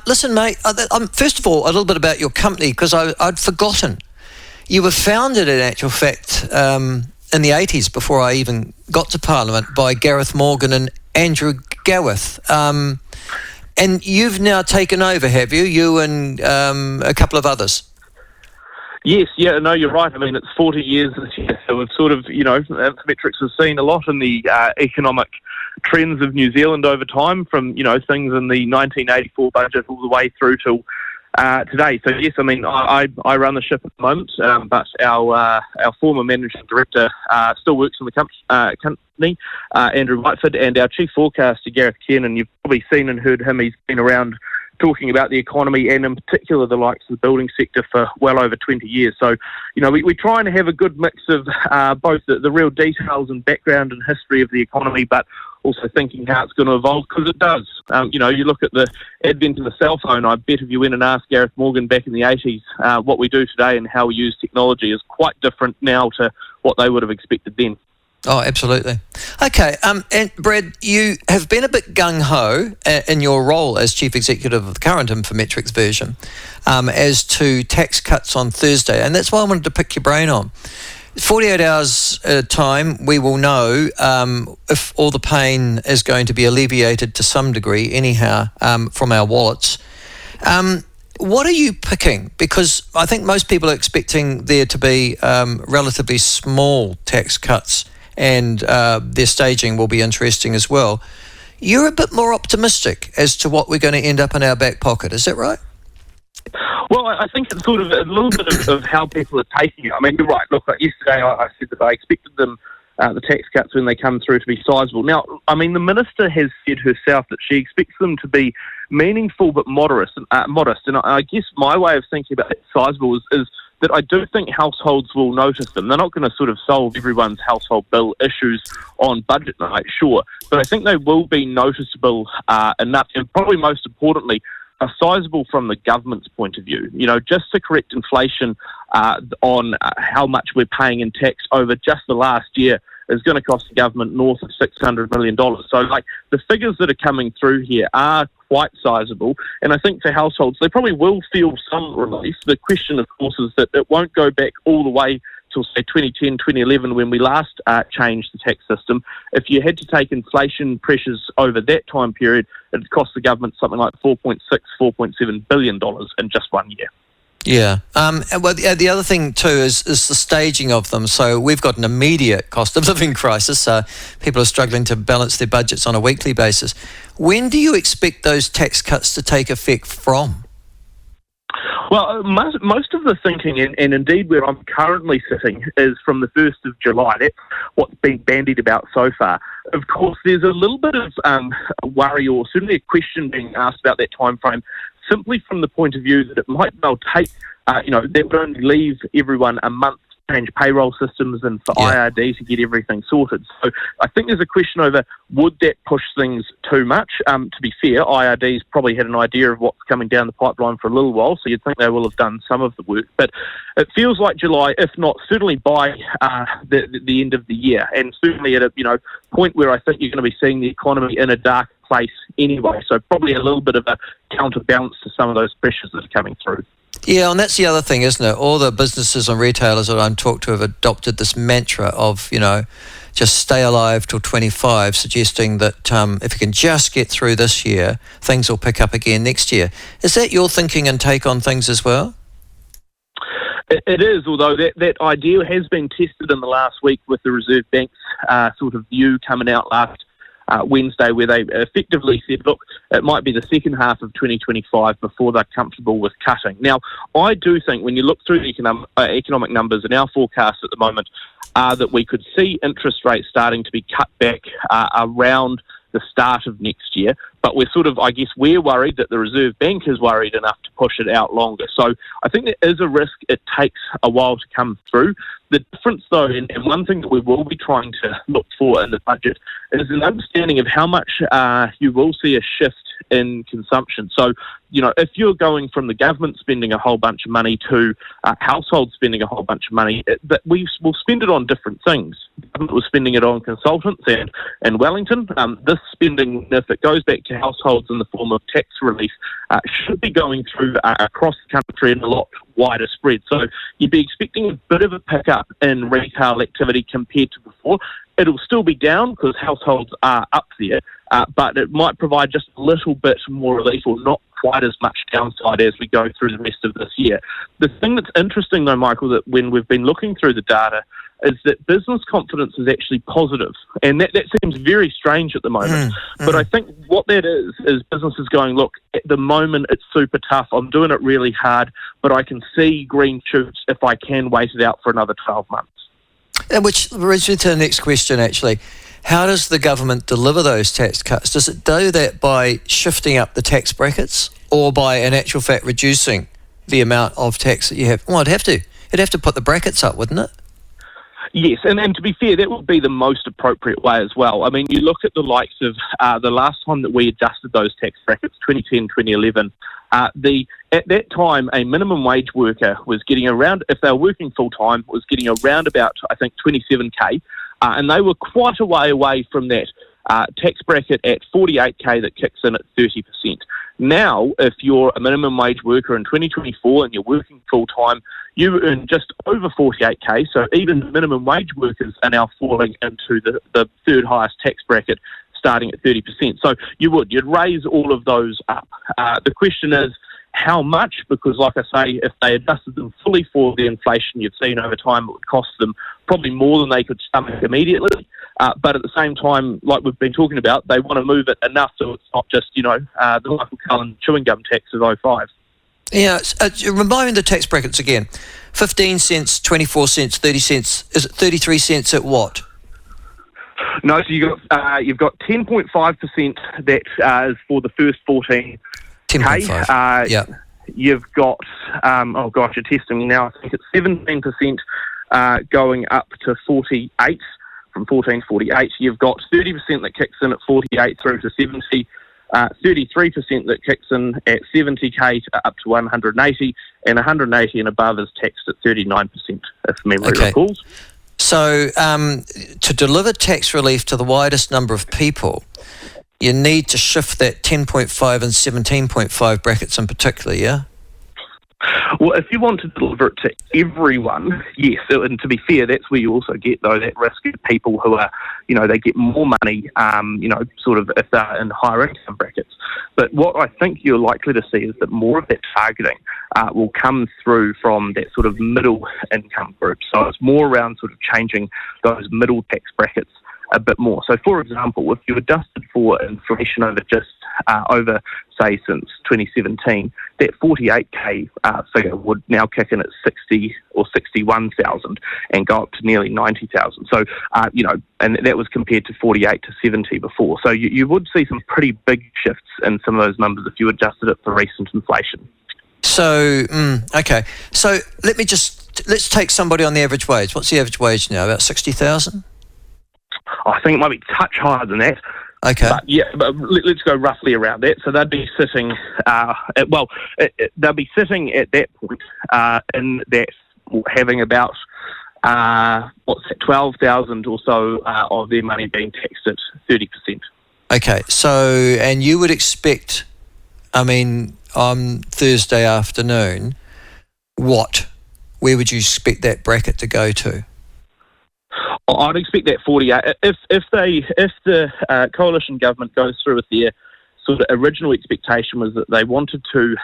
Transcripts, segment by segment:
Listen, mate, first of all, a little bit about your company, because I'd forgotten. You were founded, in actual fact, in the 80s, before I even got to Parliament, by Gareth Morgan and Andrew Gaworth. And you've now taken over, have you? You and a couple of others. Yes, yeah, no, you're right. I mean, it's 40 years this year, so we've sort of, Infometrics has seen a lot in the economic trends of New Zealand over time, from, things in the 1984 budget all the way through to today. So yes, I mean, I run the ship at the moment, but our former managing director still works in the company, Andrew Whiteford, and our chief forecaster, Gareth Kiernan. You've probably seen and heard him. He's been around talking about the economy, and in particular the likes of the building sector, for well over 20 years. So, we try and have a good mix of both the real details and background and history of the economy, but also thinking how it's going to evolve, because it does. You look at the advent of the cell phone. I bet if you went and asked Gareth Morgan back in the 80s what we do today and how we use technology is quite different now to what they would have expected then. Oh, absolutely. Okay, and Brad, you have been a bit gung-ho in your role as Chief Executive of the current Infometrics version as to tax cuts on Thursday, and that's why I wanted to pick your brain on. 48 hours time, we will know if all the pain is going to be alleviated to some degree, anyhow, from our wallets. What are you picking? Because I think most people are expecting there to be relatively small tax cuts, and their staging will be interesting as well. You're a bit more optimistic as to what we're going to end up in our back pocket, is that right? Well, I think it's sort of a little bit of how people are taking it. I mean, you're right. Look, yesterday I said that I expected them, the tax cuts when they come through, to be sizable. Now, I mean, the Minister has said herself that she expects them to be meaningful but modest. And I guess my way of thinking about sizable is that I do think households will notice them. They're not going to sort of solve everyone's household bill issues on budget night, sure, but I think they will be noticeable enough, and probably most importantly, are sizable from the government's point of view. Just to correct inflation on how much we're paying in tax over just the last year is going to cost the government north of $600 million. So, the figures that are coming through here are quite sizable, and I think for households, they probably will feel some relief. The question, of course, is that it won't go back all the way till, say, 2010, 2011, when we last changed the tax system. If you had to take inflation pressures over that time period, it cost the government something like $4.6, $4.7 billion in just 1 year. Yeah. Well, the other thing too is the staging of them. So we've got an immediate cost of living crisis. People are struggling to balance their budgets on a weekly basis. When do you expect those tax cuts to take effect from? Well, most of the thinking, and indeed where I'm currently sitting, is from the 1st of July. That's what's been bandied about so far. Of course, there's a little bit of worry, or certainly a question being asked about that time frame, simply from the point of view that it might well take, that would only leave everyone a month to change payroll systems and for IRD to get everything sorted. So I think there's a question over, would that push things too much? To be fair, IRD's probably had an idea of what's coming down the pipeline for a little while, so you'd think they will have done some of the work. But it feels like July, if not certainly by the end of the year, and certainly at a point where I think you're going to be seeing the economy in a dark place anyway. So probably a little bit of a counterbalance to some of those pressures that are coming through. Yeah, and that's the other thing, isn't it? All the businesses and retailers that I'm talked to have adopted this mantra of, just stay alive till 25, suggesting that if you can just get through this year, things will pick up again next year. Is that your thinking and take on things as well? It is, although that idea has been tested in the last week with the Reserve Bank's sort of view coming out last Wednesday, where they effectively said, look, it might be the second half of 2025 before they're comfortable with cutting. Now, I do think when you look through the economic numbers in our forecast at the moment, that we could see interest rates starting to be cut back around the start of next year. But we're worried that the Reserve Bank is worried enough to push it out longer. So I think there is a risk it takes a while to come through. The difference, though, and one thing that we will be trying to look for in the budget, is an understanding of how much you will see a shift in consumption. So, if you're going from the government spending a whole bunch of money to households spending a whole bunch of money, we will spend it on different things. The government was spending it on consultants and Wellington. This spending, if it goes back to households in the form of tax relief, should be going through across the country in a lot wider spread. So you'd be expecting a bit of a pickup in retail activity compared to before. It'll still be down because households are up there, but it might provide just a little bit more relief, or not quite as much downside as we go through the rest of this year. The thing that's interesting though, Michael, that when we've been looking through the data, is that business confidence is actually positive. And that seems very strange at the moment. But I think what that is businesses going, look, at the moment it's super tough. I'm doing it really hard, but I can see green shoots if I can wait it out for another 12 months. Which brings me to the next question, actually. How does the government deliver those tax cuts? Does it do that by shifting up the tax brackets, or by, in actual fact, reducing the amount of tax that you have? Well, it'd have to. It'd have to put the brackets up, wouldn't it? Yes, and to be fair, that would be the most appropriate way as well. I mean, you look at the likes of the last time that we adjusted those tax brackets, 2010, 2011, at that time, a minimum wage worker was getting around, if they were working full-time, was getting around about, I think, 27K, and they were quite a way away from that tax bracket at 48K that kicks in at 30%. Now, if you're a minimum wage worker in 2024 and you're working full-time, you earn just over 48K, so even the minimum wage workers are now falling into the third highest tax bracket, starting at 30%. So you'd raise all of those up. The question is, how much? Because, like I say, if they adjusted them fully for the inflation you've seen over time, it would cost them probably more than they could stomach immediately. But at the same time, like we've been talking about, they want to move it enough so it's not just, the Michael Cullen chewing gum tax of 05. Yeah, remind me the tax brackets again. 15 cents, 24 cents, 30 cents. Is it 33 cents at what? No, so you've got 10.5% that is for the first 14. 10.5. Yeah. You've got, you're testing me now. I think it's 17% going up to 48, from 14 to 48. You've got 30% that kicks in at 48 through to 70, 33% that kicks in at 70K up to 180, and 180 and above is taxed at 39%, if memory recalls. So to deliver tax relief to the widest number of people, you need to shift that 10.5 and 17.5 brackets in particular, yeah? Well, if you want to deliver it to everyone, yes. And to be fair, that's where you also get, though, that risk of people who are, they get more money, sort of if they're in higher income brackets. But what I think you're likely to see is that more of that targeting will come through from that sort of middle income group. So it's more around sort of changing those middle tax brackets a bit more. So, for example, if you adjusted for inflation over, say, since 2017, that 48K figure would now kick in at 60 or 61,000 and go up to nearly 90,000. So, and that was compared to 48 to 70 before. So you would see some pretty big shifts in some of those numbers if you adjusted it for recent inflation. So, okay. So let's take somebody on the average wage. What's the average wage now? About 60,000? I think it might be a touch higher than that. Okay. But let's go roughly around that. So they'd be sitting, they'll be sitting at that point in that having about 12,000 or so of their money being taxed at 30%. Okay. So, and you would expect, on Thursday afternoon, where would you expect that bracket to go to? I'd expect that 48. If the coalition government goes through with their sort of original expectation was that they wanted to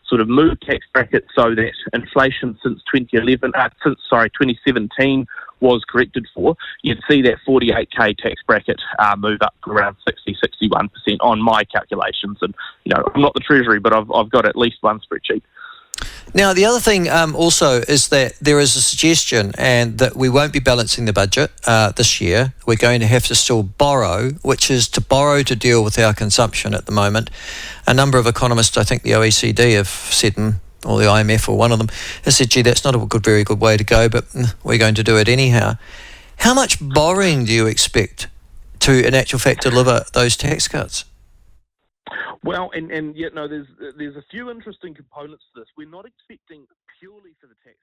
sort of move tax brackets so that inflation since 2017 was corrected for, you'd see that 48K tax bracket move up to around 60-61% on my calculations. And I'm not the Treasury, but I've got at least one spreadsheet. Now, the other thing also is that there is a suggestion and that we won't be balancing the budget this year. We're going to have to still borrow, which is to borrow to deal with our consumption at the moment. A number of economists, I think the OECD have said, or the IMF or one of them, has said, gee, that's not a very good way to go, but we're going to do it anyhow. How much borrowing do you expect to, in actual fact, deliver those tax cuts? Well, and there's a few interesting components to this. We're not expecting purely for the tax